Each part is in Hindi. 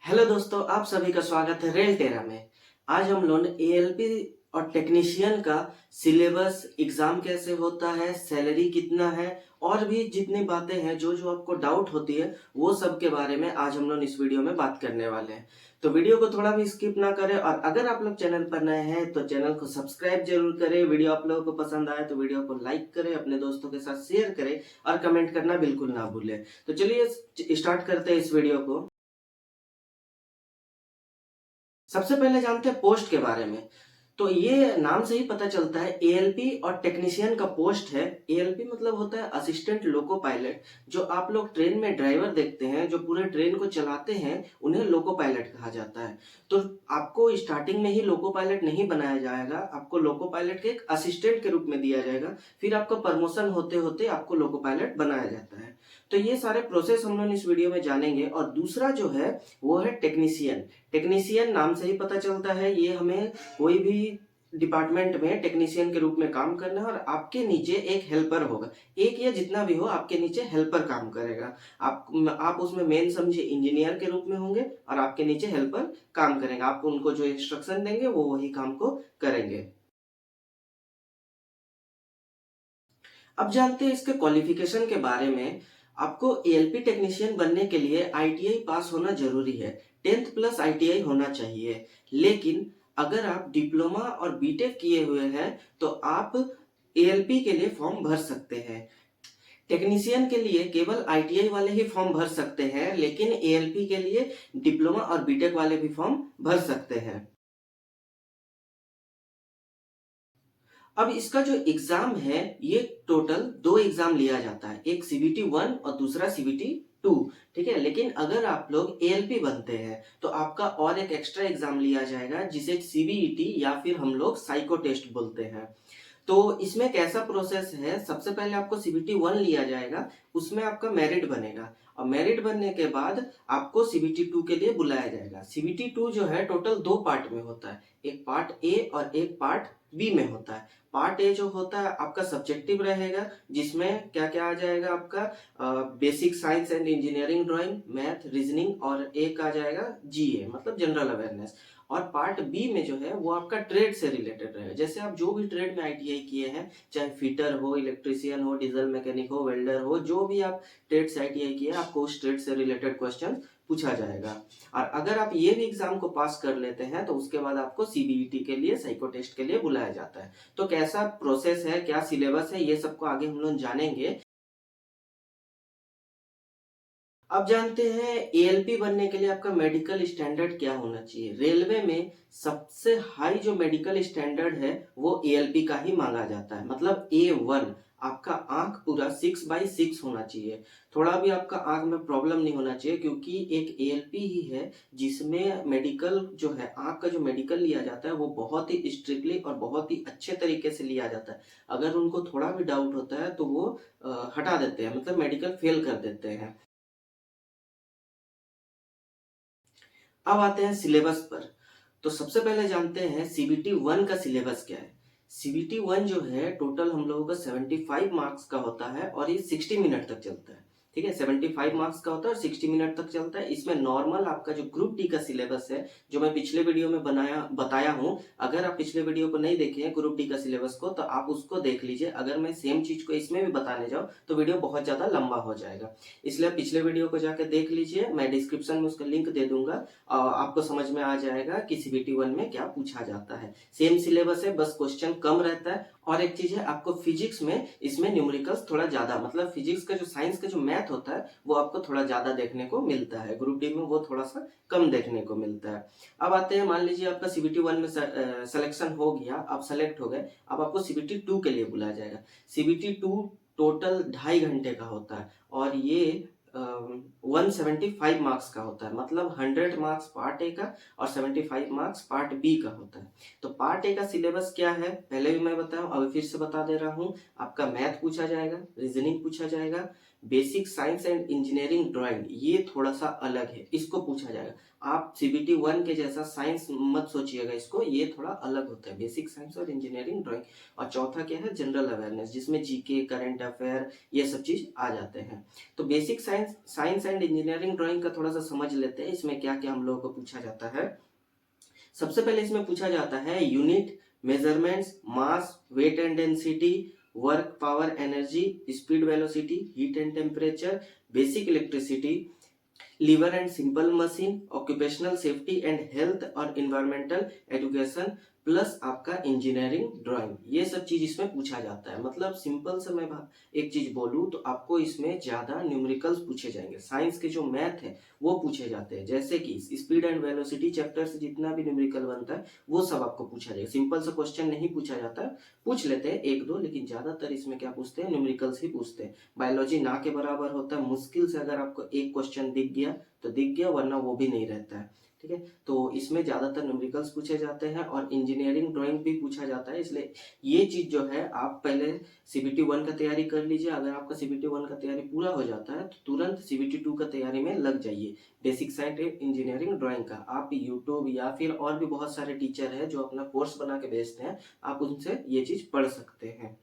हेलो दोस्तों, आप सभी का स्वागत है रेल टेरा में। आज हम लोग एएलपी और टेक्नीशियन का सिलेबस, एग्जाम कैसे होता है, सैलरी कितना है और भी जितनी बातें हैं जो जो आपको डाउट होती है वो सब के बारे में आज हम लोग इस वीडियो में बात करने वाले हैं। तो वीडियो को थोड़ा भी स्किप ना करें और अगर आप लोग चैनल पर नए हैं तो चैनल को सब्सक्राइब जरूर करें। वीडियो आप लोगों को पसंद आए तो वीडियो को लाइक करें, अपने दोस्तों के साथ शेयर करें और कमेंट करना बिल्कुल ना भूलें। तो चलिए स्टार्ट करते हैं इस वीडियो को। सबसे पहले जानते हैं पोस्ट के बारे में। तो ये नाम से ही पता चलता है, एएलपी और टेक्नीशियन का पोस्ट है। एएलपी मतलब होता है असिस्टेंट लोको पायलट। जो आप लोग ट्रेन में ड्राइवर देखते हैं जो पूरे ट्रेन को चलाते हैं उन्हें लोको पायलट कहा जाता है। तो आपको स्टार्टिंग में ही लोको पायलट नहीं बनाया जाएगा, आपको लोको पायलट के एक असिस्टेंट के रूप में दिया जाएगा। फिर आपका प्रमोशन होते होते आपको लोको पायलट बनाया जाता है। तो ये सारे प्रोसेस हम लोग इस वीडियो में जानेंगे। और दूसरा जो है वो है टेक्नीशियन। टेक्नीशियन नाम से ही पता चलता है, ये हमें कोई भी डिपार्टमेंट में टेक्नीशियन के रूप में काम करना है और आपके नीचे एक हेल्पर होगा। एक या जितना भी हो, आपके नीचे हेल्पर काम करेगा। आप उसमें मेन समझिए इंजीनियर के रूप में होंगे और आपके नीचे हेल्पर काम करेंगे। आप उनको जो इंस्ट्रक्शन देंगे वो वही काम को करेंगे। अब जानते हैं इसके क्वालिफिकेशन के बारे में। आपको एएलपी टेक्नीशियन बनने के लिए आईटीआई पास होना जरूरी है। 10th प्लस आईटीआई होना चाहिए। लेकिन अगर आप डिप्लोमा और बीटेक किए हुए हैं तो आप एएलपी के लिए फॉर्म भर सकते हैं। टेक्नीशियन के लिए केवल आईटीआई वाले ही फॉर्म भर सकते हैं, लेकिन एएलपी के लिए डिप्लोमा और बीटेक वाले भी फॉर्म भर सकते हैं। अब इसका जो एग्जाम है, ये टोटल दो एग्जाम लिया जाता है, एक सीबीटी 1 और दूसरा सीबीटी 2। ठीक है, लेकिन अगर आप लोग एएलपी बनते हैं तो आपका और एक एक्स्ट्रा एग्जाम लिया जाएगा जिसे सीबीईटी या फिर हम लोग साइको टेस्ट बोलते हैं। तो इसमें कैसा प्रोसेस है, सबसे पहले आपको सीबीटी 1 लिया जाएगा, उसमें आपका मेरिट बनेगा और मेरिट बनने के बाद आपको सीबीटी 2 के लिए बुलाया जाएगा। सीबीटी 2 जो है टोटल दो पार्ट में होता है, एक पार्ट ए और एक पार्ट बी में होता है। पार्ट ए जो होता है आपका सब्जेक्टिव रहेगा, जिसमें क्या क्या आ जाएगा, आपका basic science and engineering, drawing, math, reasoning और एक आ जाएगा जीए मतलब जनरल अवेयरनेस। और पार्ट बी में जो है वो आपका ट्रेड से रिलेटेड रहेगा। जैसे आप जो भी ट्रेड में आईटीआई किए हैं, चाहे फिटर हो, इलेक्ट्रीशियन हो, डीजल मैकेनिक हो, वेल्डर हो, जो भी आप ट्रेड से आईटीआई किए आपको उस ट्रेड से रिलेटेड क्वेश्चन पूछा जाएगा। और अगर आप ये भी एग्जाम को पास कर लेते हैं तो उसके बाद आपको सीबीईटी के लिए, साइको टेस्ट के लिए बुलाया जाता है। तो कैसा प्रोसेस है, क्या सिलेबस है, ये सबको आगे हम लोग जानेंगे। अब जानते हैं एएलपी बनने के लिए आपका मेडिकल स्टैंडर्ड क्या होना चाहिए। रेलवे में सबसे हाई जो मेडिकल स्टैंडर्ड है वो एएलपी का ही मांगा जाता है, मतलब A1। आपका आंख पूरा 6/6 होना चाहिए। थोड़ा भी आपका आंख में प्रॉब्लम नहीं होना चाहिए, क्योंकि एक एएलपी ही है जिसमें मेडिकल जो है, आंख का जो मेडिकल लिया जाता है वो बहुत ही स्ट्रिक्टली और बहुत ही अच्छे तरीके से लिया जाता है। अगर उनको थोड़ा भी डाउट होता है तो वो हटा देते हैं, मतलब मेडिकल फेल कर देते हैं। अब आते हैं सिलेबस पर। तो सबसे पहले जानते हैं सीबीटी 1 का सिलेबस क्या है। सीबीटी 1 जो है टोटल हम लोगों का 75 मार्क्स का होता है और ये 60 मिनट तक चलता है। ठीक है, 75 मार्क्स का होता है और 60 मिनट तक चलता है। इसमें नॉर्मल आपका जो ग्रुप डी का सिलेबस है, जो मैं पिछले वीडियो में बताया हूँ, अगर आप पिछले वीडियो को नहीं देखे हैं ग्रुप डी का सिलेबस को तो आप उसको देख लीजिए। अगर मैं सेम चीज को इसमें भी बताने जाऊँ तो वीडियो बहुत ज्यादा लंबा हो जाएगा, इसलिए पिछले वीडियो को जाकर देख लीजिए। मैं डिस्क्रिप्शन में उसका लिंक दे दूंगा। आपको समझ में आ जाएगा कि सीबीटी 1 में क्या पूछा जाता है। सेम सिलेबस है, बस क्वेश्चन कम रहता है। और एक चीज है, आपको फिजिक्स में इसमें न्यूमेरिकल्स थोड़ा ज्यादा, मतलब फिजिक्स का जो, साइंस का जो मैथ होता है वो आपको थोड़ा ज्यादा देखने को मिलता है। ग्रुप डी में वो थोड़ा सा कम देखने को मिलता है। अब आते हैं, मान लीजिए आपका सीबीटी 1 में सिलेक्शन हो गया, आप सेलेक्ट हो गए, अब आपको सीबीटी 2 के लिए बुलाया जाएगा। सीबीटी 2 टोटल 2.5 घंटे का होता है और ये 175 मार्क्स का होता है, मतलब 100 मार्क्स पार्ट ए का और 75 मार्क्स पार्ट बी का होता है। तो पार्ट ए का सिलेबस क्या है, पहले भी मैं बताया, अभी फिर से बता दे रहा हूँ। आपका मैथ पूछा जाएगा, रीजनिंग पूछा जाएगा, basic science and engineering drawing ये थोड़ा सा अलग है, इसको पूछा जाएगा। आप सीबीटी 1 के जैसा साइंस मत सोचिएगा इसको, ये थोड़ा अलग होता है, बेसिक साइंस और इंजीनियरिंग ड्राइंग। और चौथा क्या है, जनरल अवेयरनेस, जिसमें जीके, करंट अफेयर, ये सब चीज आ जाते हैं। तो basic science science and engineering drawing का थोड़ा सा समझ लेते हैं, इसमें क्या क्या हम लोगों को पूछा जाता है। सबसे पहले इसमें पूछा जाता है unit, measurements, mass, weight and density, work, power, energy, speed, velocity, heat and temperature, basic electricity, lever and simple machine, occupational safety and health और इन्वायरमेंटल एजुकेशन, प्लस आपका इंजीनियरिंग ड्राइंग, ये सब चीज इसमें पूछा जाता है। मतलब सिंपल से मैं एक चीज बोलूं तो आपको इसमें ज्यादा न्यूमेरिकल्स पूछे जाएंगे। साइंस के जो मैथ है वो पूछे जाते हैं, जैसे कि स्पीड एंड वेलोसिटी चैप्टर से जितना भी न्यूमेरिकल बनता है वो सब आपको पूछा जाएगा। सिंपल से क्वेश्चन नहीं पूछा जाता, पूछ लेते हैं एक दो, लेकिन ज्यादातर इसमें क्या पूछते हैं, न्यूमेरिकल्स ही पूछते हैं। बायोलॉजी ना के बराबर होता है, मुश्किल से अगर आपको एक क्वेश्चन दिख गया तो दिख गया, वरना वो भी नहीं रहता है। ठीक है, तो इसमें ज्यादातर न्यूमेरिकल्स पूछे जाते हैं और इंजीनियरिंग ड्राइंग भी पूछा जाता है। इसलिए ये चीज जो है आप पहले सीबीटी 1 का तैयारी कर लीजिए। अगर आपका सीबीटी 1 का तैयारी पूरा हो जाता है तो तुरंत सीबीटी 2 का तैयारी में लग जाइए। बेसिक साइंस इंजीनियरिंग ड्राइंग का आप यूट्यूब या फिर और भी बहुत सारे टीचर है जो अपना कोर्स बना के भेजते हैं, आप उनसे ये चीज पढ़ सकते हैं।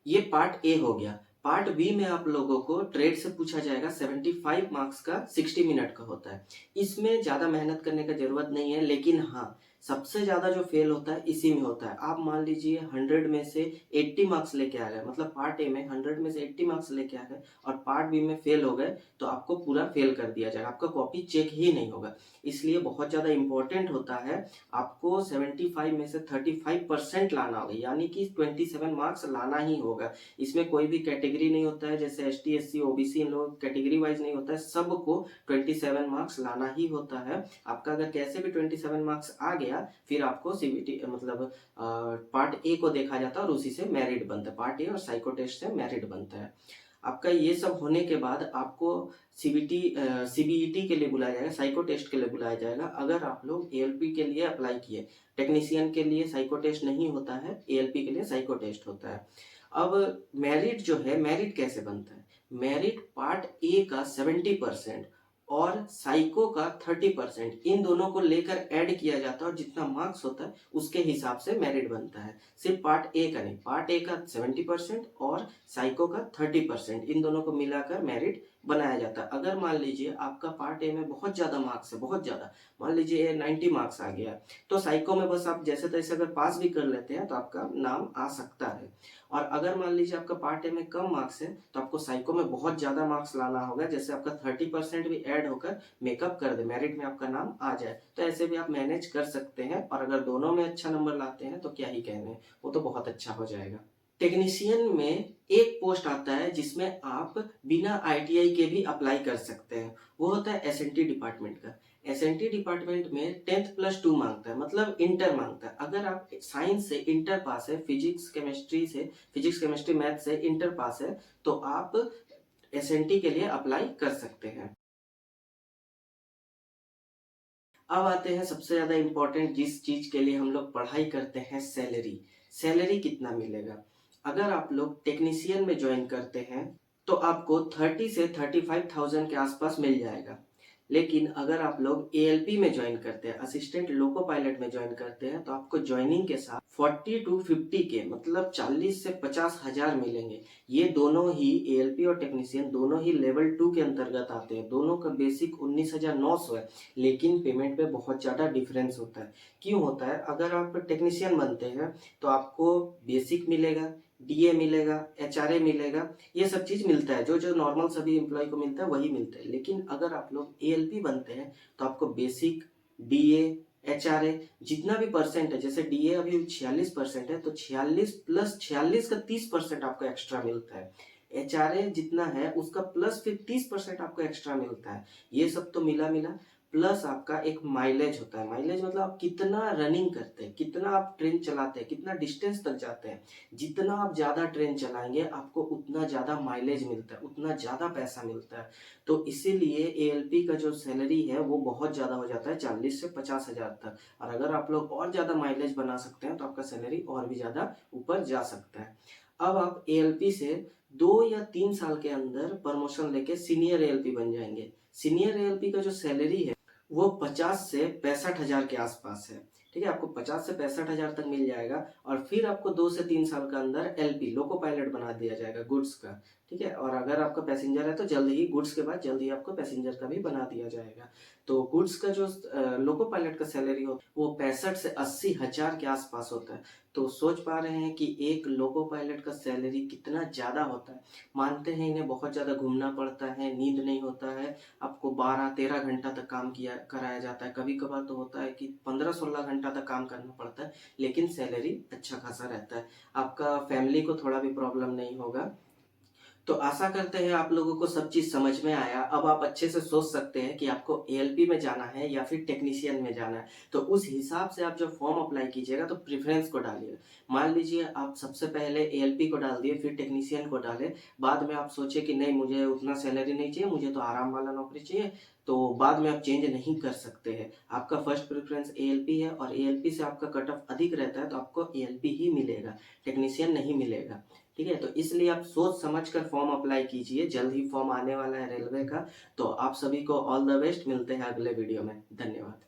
ये पार्ट ए हो गया। पार्ट बी में आप लोगों को ट्रेड से पूछा जाएगा, 75 मार्क्स का, 60 मिनट का होता है। इसमें ज्यादा मेहनत करने का जरूरत नहीं है, लेकिन हाँ सबसे ज्यादा जो फेल होता है इसी में होता है। आप मान लीजिए 100 में से 80 मार्क्स लेके आ गए, मतलब पार्ट ए में 100 में से 80 मार्क्स लेके आ गए और पार्ट बी में फेल हो गए, तो आपको पूरा फेल कर दिया जाएगा, आपका कॉपी चेक ही नहीं होगा। इसलिए बहुत ज्यादा इंपॉर्टेंट होता है, आपको 75 में से 35% लाना होगा, यानी कि 27 मार्क्स लाना ही होगा। इसमें कोई भी कैटेगरी नहीं होता है, जैसे एसटी, एससी, ओबीसी, इन लोग कैटेगरी वाइज नहीं होता है, सबको 27 मार्क्स लाना ही होता है। आपका अगर कैसे भी 27 मार्क्स आ गया, फिर आपको सीबीटी मतलब पार्ट ए को देखा जाता है और उसी से मेरिट बनता है। पार्ट ए और साइको टेस्ट से मेरिट बनता है। आपका ये सब होने के बाद आपको सीबीटी सीबीईटी के लिए बुलाया जाएगा, साइको टेस्ट के लिए बुलाया जाएगा। अगर आप लोग एएलपी के लिए अप्लाई किए, टेक्नीशियन के लिए साइको टेस्ट नहीं होता है, एएलपी के लिए साइको टेस्ट होता है। अब मेरिट जो है, मेरिट कैसे बनता है, मेरिट पार्ट ए का 70% और साइको का 30%, इन दोनों को लेकर ऐड किया जाता है और जितना मार्क्स होता है उसके हिसाब से मेरिट बनता है। सिर्फ पार्ट ए का नहीं, पार्ट ए का 70% और साइको का 30%, इन दोनों को मिलाकर मेरिट बनाया जाता है। अगर मान लीजिए आपका पार्ट ए में बहुत ज्यादा मार्क्स है, बहुत ज्यादा, मान लीजिए 90 मार्क्स आ गया, तो साइको में बस आप जैसे तैसे अगर पास भी कर लेते हैं तो आपका नाम आ सकता है। और अगर मान लीजिए आपका पार्ट ए में कम मार्क्स है तो आपको साइको में बहुत ज्यादा मार्क्स लाना होगा, जैसे आपका 30% भी ऐड होकर मेकअप कर दे, मेरिट में आपका नाम आ जाए। तो ऐसे भी आप मैनेज कर सकते हैं, और अगर दोनों में अच्छा नंबर लाते हैं तो क्या ही कहने, वो तो बहुत अच्छा हो जाएगा। टेक्नीशियन में एक पोस्ट आता है जिसमें आप बिना आईटीआई के भी अप्लाई कर सकते हैं, वो होता है एसएनटी डिपार्टमेंट का। एसएनटी डिपार्टमेंट में 10th+2 मांगता है, मतलब इंटर मांगता है। अगर आप साइंस से इंटर पास है, फिजिक्स केमिस्ट्री मैथ से इंटर पास है, तो आप एसएनटी के लिए अप्लाई कर सकते हैं। अब आते हैं सबसे ज्यादा इंपॉर्टेंट जिस चीज के लिए हम लोग पढ़ाई करते हैं, सैलरी। सैलरी कितना मिलेगा। अगर आप लोग टेक्नीशियन में ज्वाइन करते हैं तो आपको 30 से 35,000 के आसपास मिल जाएगा। लेकिन अगर आप लोग एएलपी में ज्वाइन करते हैं, असिस्टेंट लोको पायलट में ज्वाइन करते हैं, तो आपको ज्वाइनिंग के साथ 40 to 50 के, मतलब 40 से 50,000 मिलेंगे। ये दोनों ही एएलपी और टेक्नीशियन दोनों ही लेवल 2 के अंतर्गत आते हैं। दोनों का बेसिक 19,900 है, लेकिन पेमेंट पे बहुत ज्यादा डिफरेंस होता है। क्यों होता है, अगर आप टेक्नीशियन बनते हैं तो आपको बेसिक मिलेगा, डीए मिलेगा, एचआरए मिलेगा, ये सब चीज मिलता है, जो जो नॉर्मल सभी एम्प्लॉय को मिलता है वही मिलता है। लेकिन अगर आप लोग एएलपी बनते हैं तो आपको बेसिक, डीए, एचआरए, जितना भी परसेंट है, जैसे डीए अभी 46% है, तो 46 प्लस 46 का 30% आपको एक्स्ट्रा मिलता है। एचआरए जितना है उसका प्लस फिर 30% आपको एक्स्ट्रा मिलता है। ये सब तो मिला मिला, प्लस आपका एक माइलेज होता है। माइलेज मतलब आप कितना रनिंग करते हैं, कितना आप ट्रेन चलाते हैं, कितना डिस्टेंस तक जाते हैं। जितना आप ज्यादा ट्रेन चलाएंगे आपको उतना ज्यादा माइलेज मिलता है, उतना ज्यादा पैसा मिलता है। तो इसीलिए एएलपी का जो सैलरी है वो बहुत ज्यादा हो जाता है, 40 से 50,000 तक। और अगर आप लोग और ज्यादा माइलेज बना सकते हैं तो आपका सैलरी और भी ज्यादा ऊपर जा सकता है। अब आप एएलपी से 2 या 3 साल के अंदर प्रमोशन लेके सीनियर एएलपी बन जाएँगे। सीनियर एएलपी का जो सैलरी है वो 50 से 65,000 के आसपास है। ठीक है? आपको 50 से 65,000 तक मिल जाएगा और फिर आपको 2 से 3 साल के अंदर एलपी लोको पायलट बना दिया जाएगा गुड्स का। ठीक है? और अगर आपका पैसेंजर है तो जल्द ही गुड्स के बाद जल्द ही आपको पैसेंजर का भी बना दिया जाएगा। तो गुड्स का जो लोको पायलट का सैलरी हो वो 65 से 80,000 के आसपास होता है। तो सोच पा रहे हैं कि एक लोको पायलट का सैलरी कितना ज़्यादा होता है। मानते हैं इन्हें बहुत ज़्यादा घूमना पड़ता है, नींद नहीं होता है, आपको 12-13 घंटा तक काम किया कराया जाता है। कभी-कभार तो होता है कि 15-16 घंटा तक काम करना पड़ता है, लेकिन सैलरी अच्छा खासा रहता है। आपका फैमिली को थोड़ा भी प्रॉब्लम नहीं होगा। तो आशा करते हैं आप लोगों को सब चीज़ समझ में आया। अब आप अच्छे से सोच सकते हैं कि आपको एएलपी में जाना है या फिर टेक्नीशियन में जाना है। तो उस हिसाब से आप जब फॉर्म अप्लाई कीजिएगा तो प्रेफ़रेंस को डालिएगा। मान लीजिए आप सबसे पहले एएलपी को डाल दिए, फिर टेक्नीशियन को डाले, बाद में आप सोचे कि नहीं मुझे उतना सैलरी नहीं चाहिए, मुझे तो आराम वाला नौकरी चाहिए, तो बाद में आप चेंज नहीं कर सकते हैं। आपका फर्स्ट प्रेफ़रेंस एएलपी है और एएलपी से आपका कट ऑफ अधिक रहता है तो आपको एएलपी ही मिलेगा, टेक्नीशियन नहीं मिलेगा। ठीक है? तो इसलिए आप सोच समझ कर फॉर्म अप्लाई कीजिए, जल्द ही फॉर्म आने वाला है रेलवे का। तो आप सभी को ऑल द बेस्ट, मिलते हैं अगले वीडियो में। धन्यवाद।